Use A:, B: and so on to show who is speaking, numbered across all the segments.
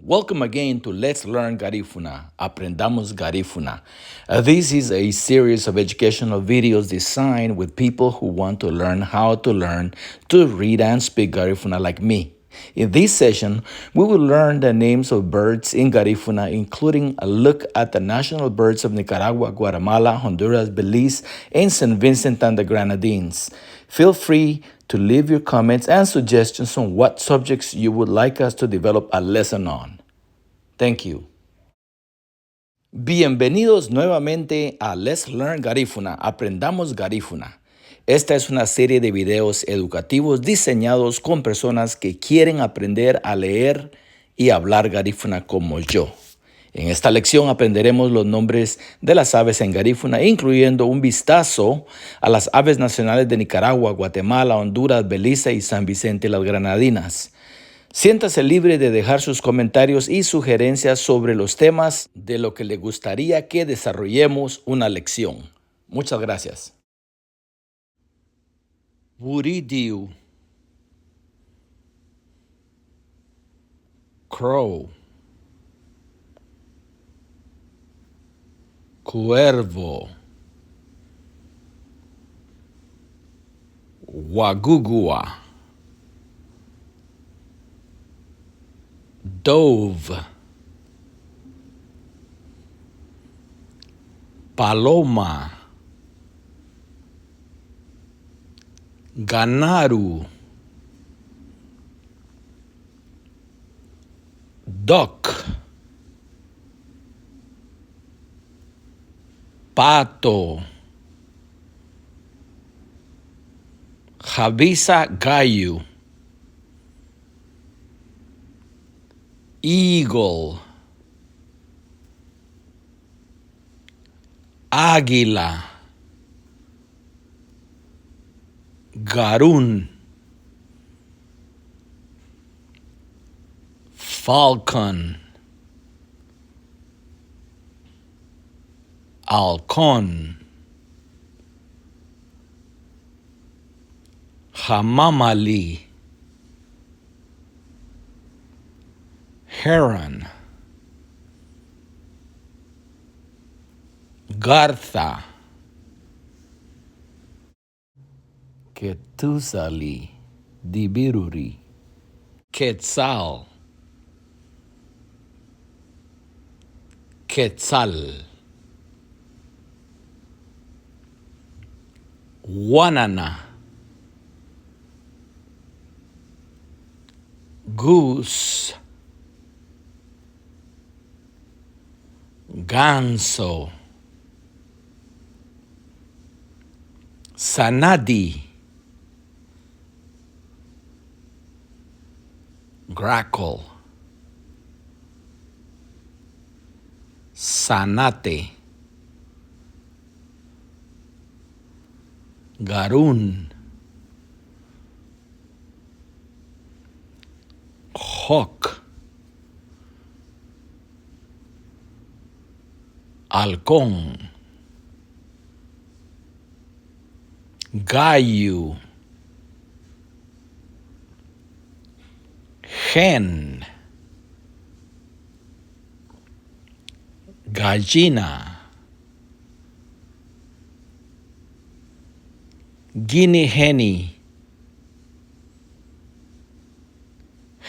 A: Welcome again to Let's Learn Garifuna, Aprendamos Garifuna. This is a series of educational videos designed with people who want to learn how to learn to read and speak Garifuna like me. In this session, we will learn the names of birds in Garifuna, including a look at the national birds of Nicaragua, Guatemala, Honduras, Belize, and St. Vincent and the Grenadines. Feel free to leave your comments and suggestions on what subjects you would like us to develop a lesson on. Thank you. Bienvenidos nuevamente a Let's Learn Garifuna, Aprendamos Garifuna. Esta es una serie de videos educativos diseñados con personas que quieren aprender a leer y hablar Garifuna como yo. En esta lección aprenderemos los nombres de las aves en Garifuna, incluyendo un vistazo a las aves nacionales de Nicaragua, Guatemala, Honduras, Belice y San Vicente y las Granadinas. Siéntase libre de dejar sus comentarios y sugerencias sobre los temas de lo que le gustaría que desarrollemos una lección. Muchas gracias. Buridiu, crow, cuervo, guagugua, dove, paloma, ganaru, duck, pato, javisa gallo, eagle, águila, garún, falcon, halcón, jamamali, heron, garza, quetzali, dibiruri, quetzal, quetzal, guanana, goose, ganso, sanadi, grackle, sanate, garún, hawk, halcón, gallo, hen, gallina, guinea henny,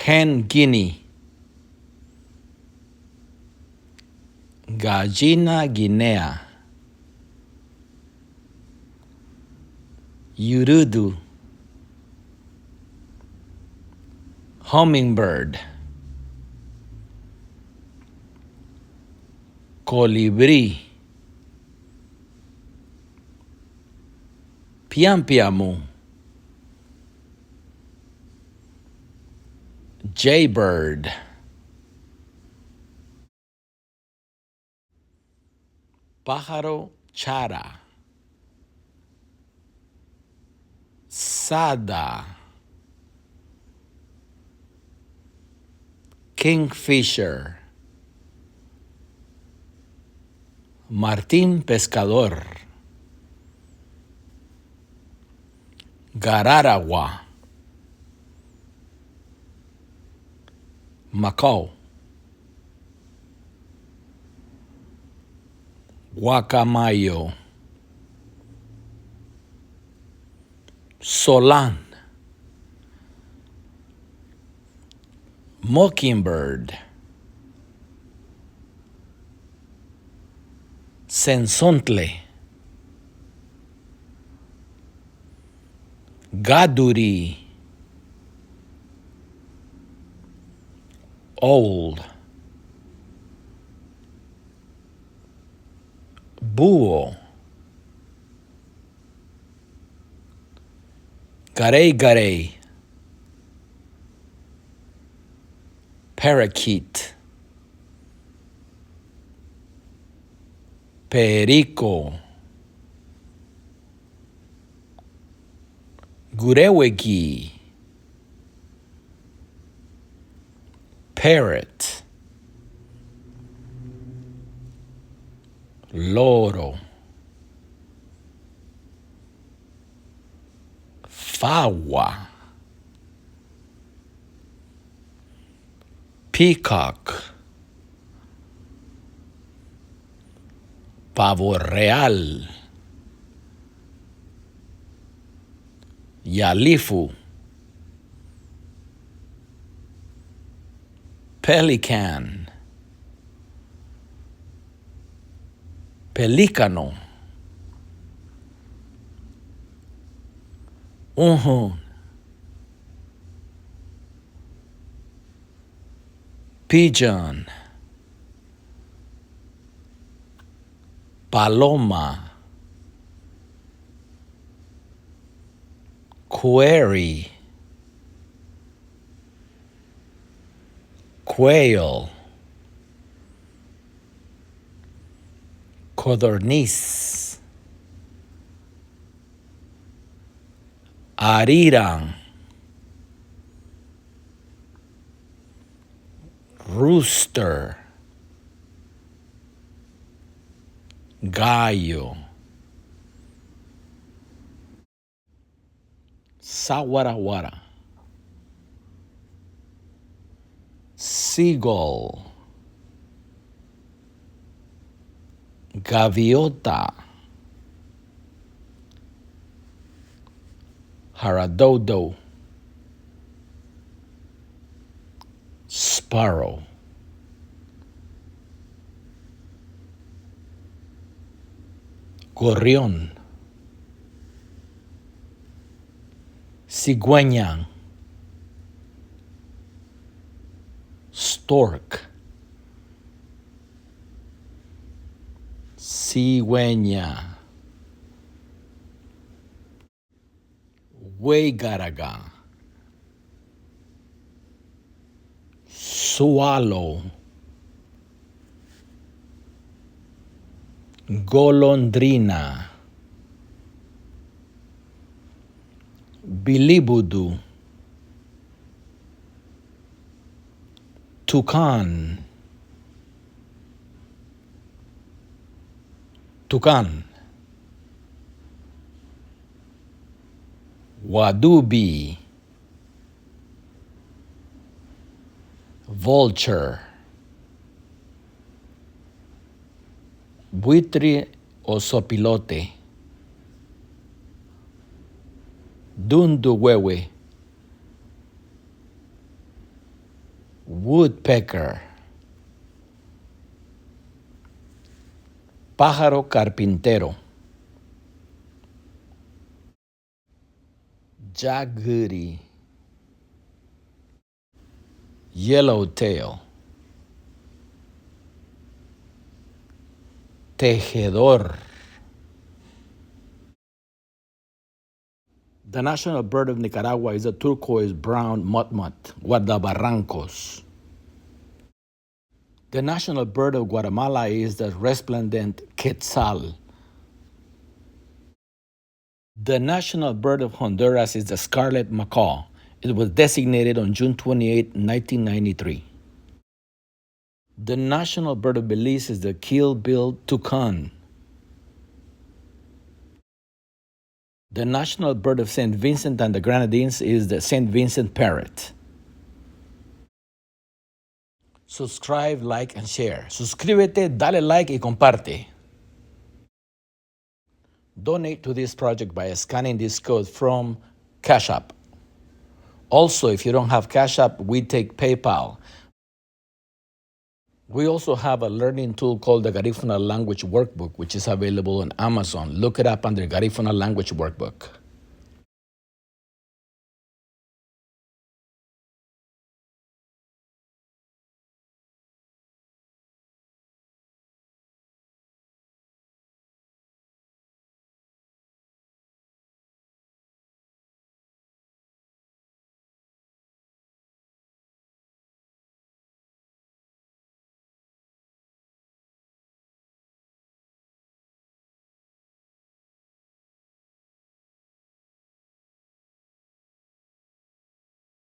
A: hen guinea, gallina guinea, yurudu, hummingbird, colibrí, piampiamu, jaybird, pájaro chara, sada, kingfisher, Martín Pescador, Gararagua, Macau, Guacamayo, Solan, Mockingbird, Sensontle, Gaduri, Old, Búho, Garey Garey, Parakeet, Perico, Gureweki, Parrot, Loro, Fawa, Peacock, Pavo Real, Yalifu, Pelican, Pelícano, Uhun, Pigeon, Paloma, Query, Quail, Codorniz, Arirang, Rooster, Gallo, Sawarawara, Seagull, Gaviota, Haradodo, Sparrow, Gorrión, Cigüeña, Stork, Cigüeña, Huégaraga, Swallow, Golondrina, Bilibudu, Tucán, Tucán, Wadubi, Vulture, Buitre o sopilote, Dunduwewe, Woodpecker, Pájaro carpintero, Jaguari, Yellowtail, Tejedor. The national bird of Nicaragua is the turquoise brown motmot, guardabarrancos. The national bird of Guatemala is the resplendent quetzal. The national bird of Honduras is the scarlet macaw. It was designated on June 28, 1993. The national bird of Belize is the keel-billed toucan. The national bird of St. Vincent and the Grenadines is the St. Vincent parrot. Subscribe, like, and share. Suscríbete, dale like y comparte. Donate to this project by scanning this code from Cash App. Also, if you don't have Cash App, we take PayPal. We also have a learning tool called the Garifuna Language Workbook, which is available on Amazon. Look it up under Garifuna Language Workbook.